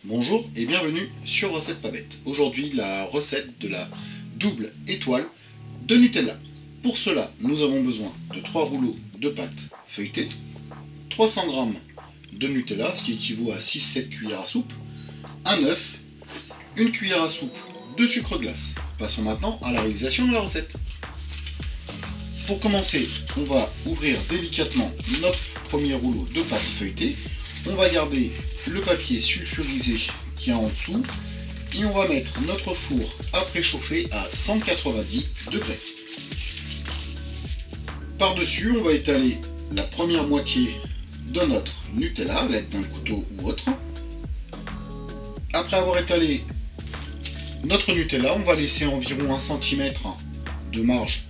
Bonjour et bienvenue sur Recette Pas Bête. Aujourd'hui, la recette de la double étoile de Nutella. Pour cela, nous avons besoin de 3 rouleaux de pâte feuilletée, 300 g de Nutella, ce qui équivaut à 6-7 cuillères à soupe, un œuf, une cuillère à soupe de sucre glace. Passons maintenant à la réalisation de la recette. Pour commencer, on va ouvrir délicatement notre premier rouleau de pâte feuilletée. On va garder le papier sulfurisé qui est en dessous et on va mettre notre four à préchauffer à 190 degrés. Par-dessus, on va étaler la première moitié de notre Nutella à l'aide d'un couteau ou autre. Après avoir étalé notre Nutella, on va laisser environ 1 cm de marge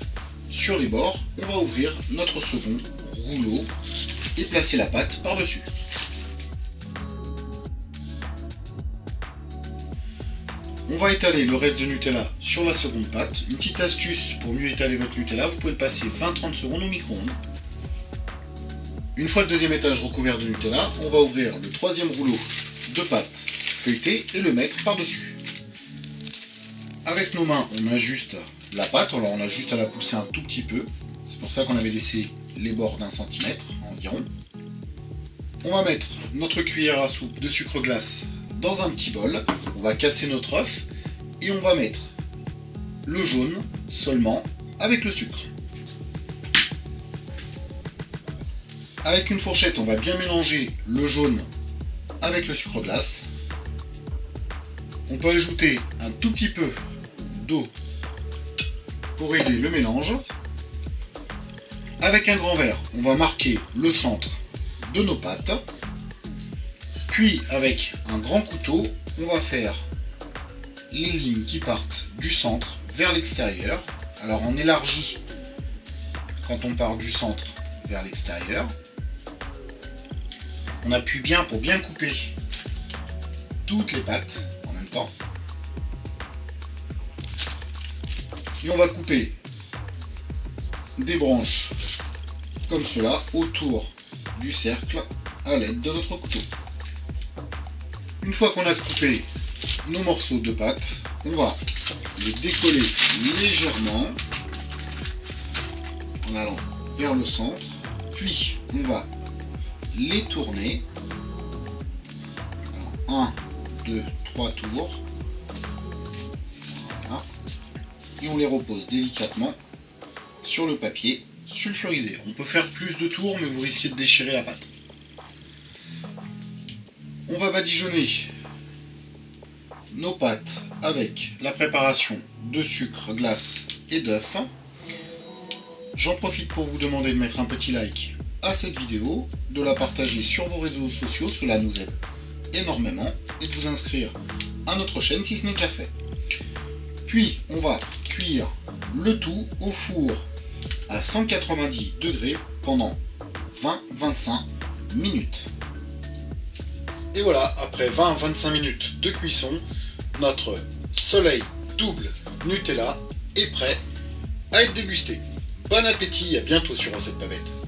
sur les bords. On va ouvrir notre second rouleau et placer la pâte par-dessus. On va étaler le reste de Nutella sur la seconde pâte. Une petite astuce pour mieux étaler votre Nutella, vous pouvez le passer 20-30 secondes au micro-ondes. Une fois le deuxième étage recouvert de Nutella, on va ouvrir le troisième rouleau de pâte feuilletée et le mettre par-dessus. Avec nos mains, on ajuste la pâte, alors on a juste à la pousser un tout petit peu. C'est pour ça qu'on avait laissé les bords d'1 cm environ. On va mettre notre cuillère à soupe de sucre glace dans un petit bol, on va casser notre œuf et on va mettre le jaune seulement avec le sucre. Avec une fourchette, on va bien mélanger le jaune avec le sucre glace. On peut ajouter un tout petit peu d'eau pour aider le mélange. Avec un grand verre, on va marquer le centre de nos pâtes. Puis avec un grand couteau, on va faire les lignes qui partent du centre vers l'extérieur. Alors on élargit quand on part du centre vers l'extérieur. On appuie bien pour bien couper toutes les pâtes en même temps. Et on va couper des branches comme cela autour du cercle à l'aide de notre couteau. Une fois qu'on a coupé nos morceaux de pâte, on va les décoller légèrement en allant vers le centre, puis on va les tourner. Alors, 1, 2, 3 tours. Voilà. Et on les repose délicatement sur le papier sulfurisé. On peut faire plus de tours, mais vous risquez de déchirer la pâte. On va badigeonner nos pâtes avec la préparation de sucre glace et d'œuf. J'en profite pour vous demander de mettre un petit like à cette vidéo, de la partager sur vos réseaux sociaux, cela nous aide énormément, et de vous inscrire à notre chaîne si ce n'est déjà fait. Puis on va cuire le tout au four à 190 degrés pendant 20-25 minutes. Et voilà, après 20-25 minutes de cuisson, notre soleil double Nutella est prêt à être dégusté. Bon appétit, à bientôt sur Recette Pas Bête.